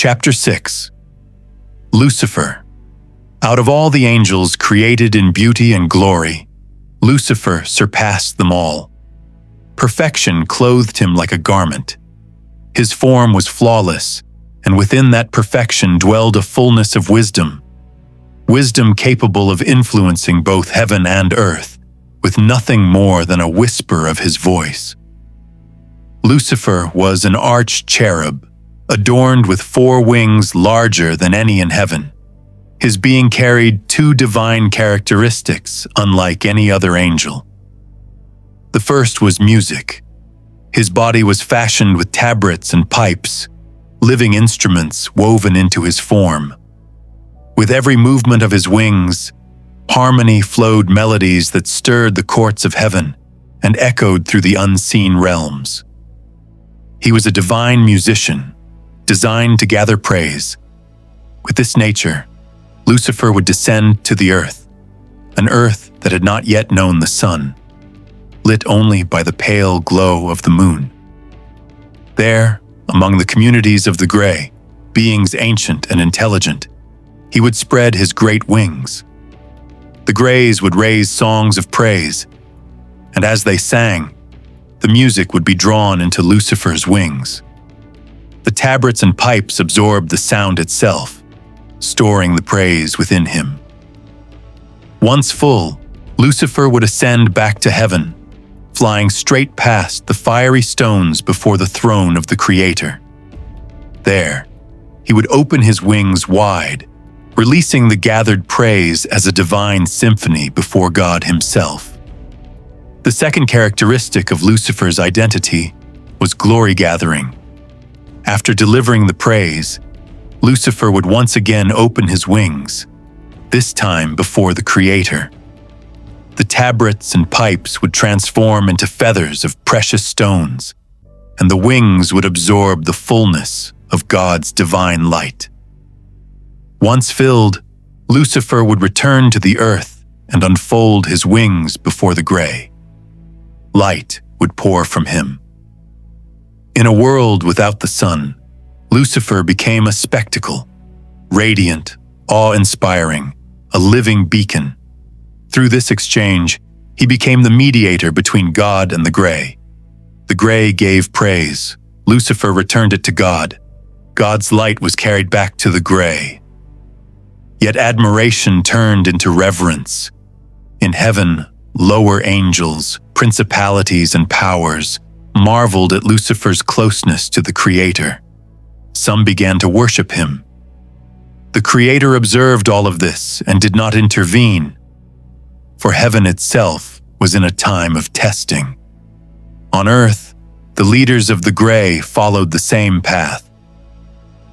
Chapter 6. Lucifer. Out of all the angels created in beauty and glory, Lucifer surpassed them all. Perfection clothed him like a garment. His form was flawless, and within that perfection dwelled a fullness of wisdom. Wisdom capable of influencing both heaven and earth, with nothing more than a whisper of his voice. Lucifer was an arch-cherub, adorned with 4 wings larger than any in heaven. His being carried 2 divine characteristics unlike any other angel. The first was music. His body was fashioned with tabrets and pipes, living instruments woven into his form. With every movement of his wings, harmony flowed melodies that stirred the courts of heaven and echoed through the unseen realms. He was a divine musician, designed to gather praise. With this nature, Lucifer would descend to the earth, an earth that had not yet known the sun, lit only by the pale glow of the moon. There, among the communities of the gray, beings ancient and intelligent, he would spread his great wings. The Greys would raise songs of praise, and as they sang, the music would be drawn into Lucifer's wings. The tabrets and pipes absorbed the sound itself, storing the praise within him. Once full, Lucifer would ascend back to heaven, flying straight past the fiery stones before the throne of the Creator. There, he would open his wings wide, releasing the gathered praise as a divine symphony before God himself. The second characteristic of Lucifer's identity was glory gathering. After delivering the praise, Lucifer would once again open his wings, this time before the Creator. The tabrets and pipes would transform into feathers of precious stones, and the wings would absorb the fullness of God's divine light. Once filled, Lucifer would return to the earth and unfold his wings before the gray. Light would pour from him. In a world without the sun, Lucifer became a spectacle, radiant, awe-inspiring, a living beacon. Through this exchange, he became the mediator between God and the gray. The gray gave praise. Lucifer returned it to God. God's light was carried back to the gray. Yet admiration turned into reverence. In heaven, lower angels, principalities, and powers marveled at Lucifer's closeness to the Creator. Some began to worship him. The Creator observed all of this and did not intervene, for heaven itself was in a time of testing. On earth, the leaders of the gray followed the same path.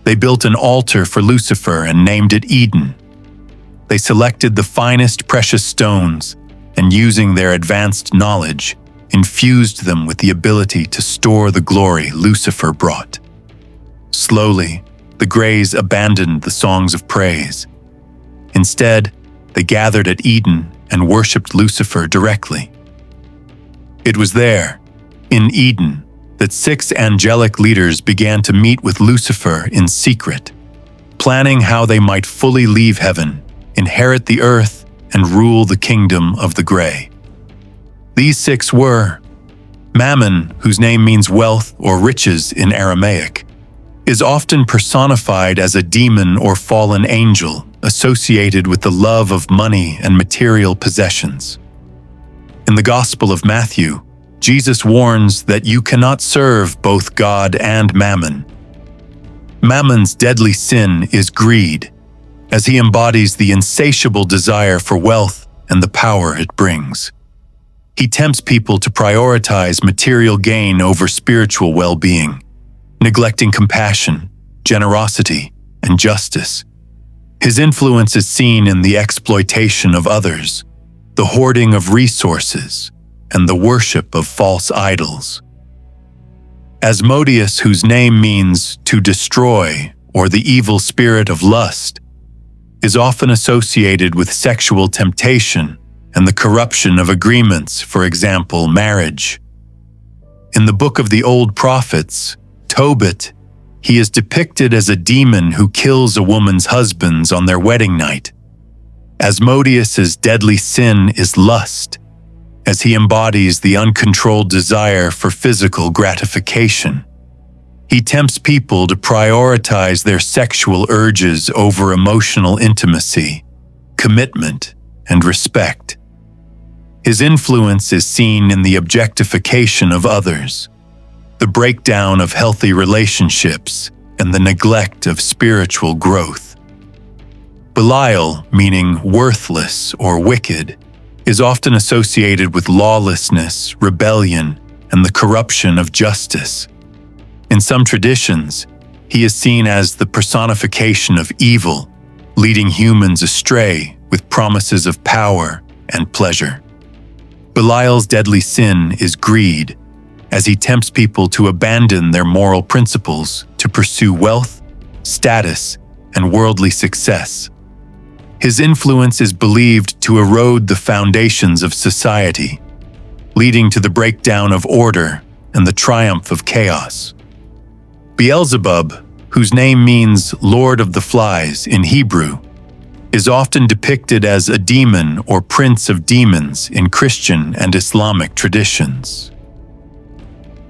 They built an altar for Lucifer and named it Eden. They selected the finest precious stones and, using their advanced knowledge, infused them with the ability to store the glory Lucifer brought. Slowly, the Greys abandoned the songs of praise. Instead, they gathered at Eden and worshipped Lucifer directly. It was there, in Eden, that 6 angelic leaders began to meet with Lucifer in secret, planning how they might fully leave heaven, inherit the earth, and rule the kingdom of the gray. These 6 were Mammon, whose name means wealth or riches in Aramaic, is often personified as a demon or fallen angel associated with the love of money and material possessions. In the Gospel of Matthew, Jesus warns that you cannot serve both God and Mammon. Mammon's deadly sin is greed, as he embodies the insatiable desire for wealth and the power it brings. He tempts people to prioritize material gain over spiritual well-being, neglecting compassion, generosity, and justice. His influence is seen in the exploitation of others, the hoarding of resources, and the worship of false idols. Asmodeus, whose name means to destroy or the evil spirit of lust, is often associated with sexual temptation and the corruption of agreements, for example, marriage. In the book of the Old Prophets, Tobit he is depicted as a demon who kills a woman's husbands on their wedding night. Asmodeus's deadly sin is lust, as he embodies the uncontrolled desire for physical gratification. He tempts people to prioritize their sexual urges over emotional intimacy, commitment, and respect. His influence is seen in the objectification of others, the breakdown of healthy relationships, and the neglect of spiritual growth. Belial, meaning worthless or wicked, is often associated with lawlessness, rebellion, and the corruption of justice. In some traditions, he is seen as the personification of evil, leading humans astray with promises of power and pleasure. Belial's deadly sin is greed, as he tempts people to abandon their moral principles to pursue wealth, status, and worldly success. His influence is believed to erode the foundations of society, leading to the breakdown of order and the triumph of chaos. Beelzebub, whose name means Lord of the Flies in Hebrew, is often depicted as a demon or prince of demons in Christian and Islamic traditions.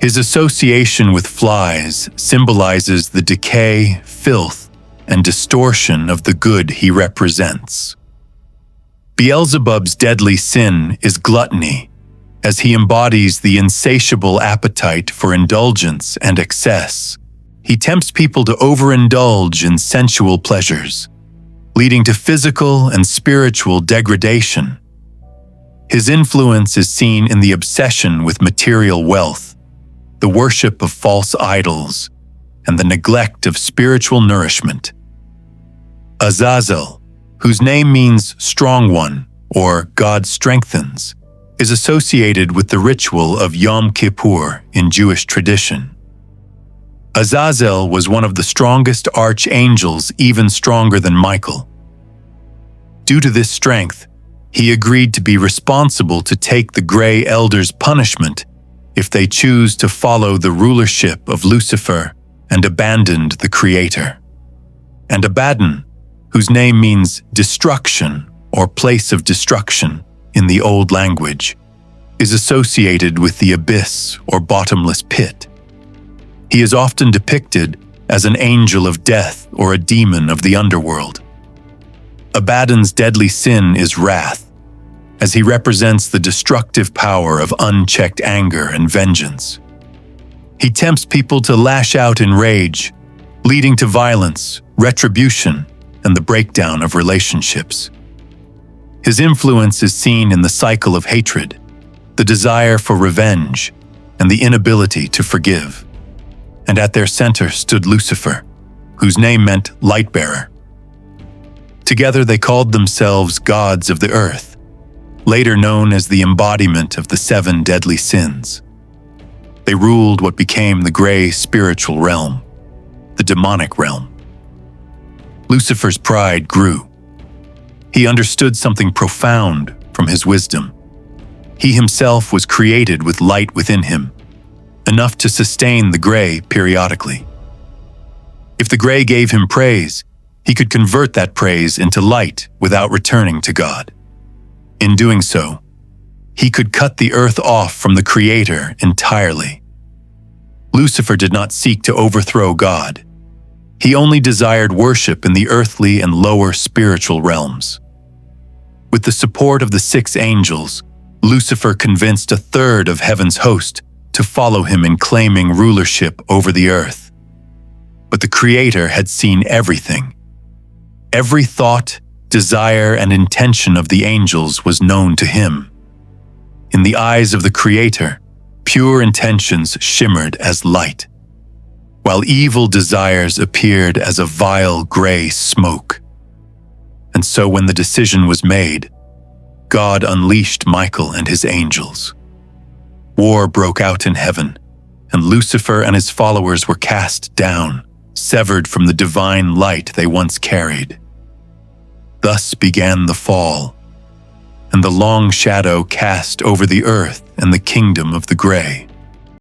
His association with flies symbolizes the decay, filth, and distortion of the good he represents. Beelzebub's deadly sin is gluttony, as he embodies the insatiable appetite for indulgence and excess. He tempts people to overindulge in sensual pleasures, leading to physical and spiritual degradation. His influence is seen in the obsession with material wealth, the worship of false idols, and the neglect of spiritual nourishment. Azazel, whose name means strong one or God strengthens, is associated with the ritual of Yom Kippur in Jewish tradition. Azazel was one of the strongest archangels, even stronger than Michael. Due to this strength, he agreed to be responsible to take the Grey Elders' punishment if they choose to follow the rulership of Lucifer and abandoned the Creator. And Abaddon, whose name means destruction or place of destruction in the Old Language, is associated with the abyss or bottomless pit. He is often depicted as an angel of death or a demon of the underworld. Abaddon's deadly sin is wrath, as he represents the destructive power of unchecked anger and vengeance. He tempts people to lash out in rage, leading to violence, retribution, and the breakdown of relationships. His influence is seen in the cycle of hatred, the desire for revenge, and the inability to forgive. And at their center stood Lucifer, whose name meant light-bearer. Together they called themselves gods of the earth, later known as the embodiment of the 7 deadly sins. They ruled what became the gray spiritual realm, the demonic realm. Lucifer's pride grew. He understood something profound from his wisdom. He himself was created with light within him, enough to sustain the gray periodically. If the gray gave him praise, he could convert that praise into light without returning to God. In doing so, he could cut the earth off from the Creator entirely. Lucifer did not seek to overthrow God. He only desired worship in the earthly and lower spiritual realms. With the support of the 6 angels, Lucifer convinced 1/3 of heaven's host to follow him in claiming rulership over the earth. But the Creator had seen everything. Every thought, desire, and intention of the angels was known to him. In the eyes of the Creator, pure intentions shimmered as light, while evil desires appeared as a vile gray smoke. And so when the decision was made, God unleashed Michael and his angels. War broke out in heaven, and Lucifer and his followers were cast down, severed from the divine light they once carried. Thus began the fall, and the long shadow cast over the earth and the kingdom of the gray.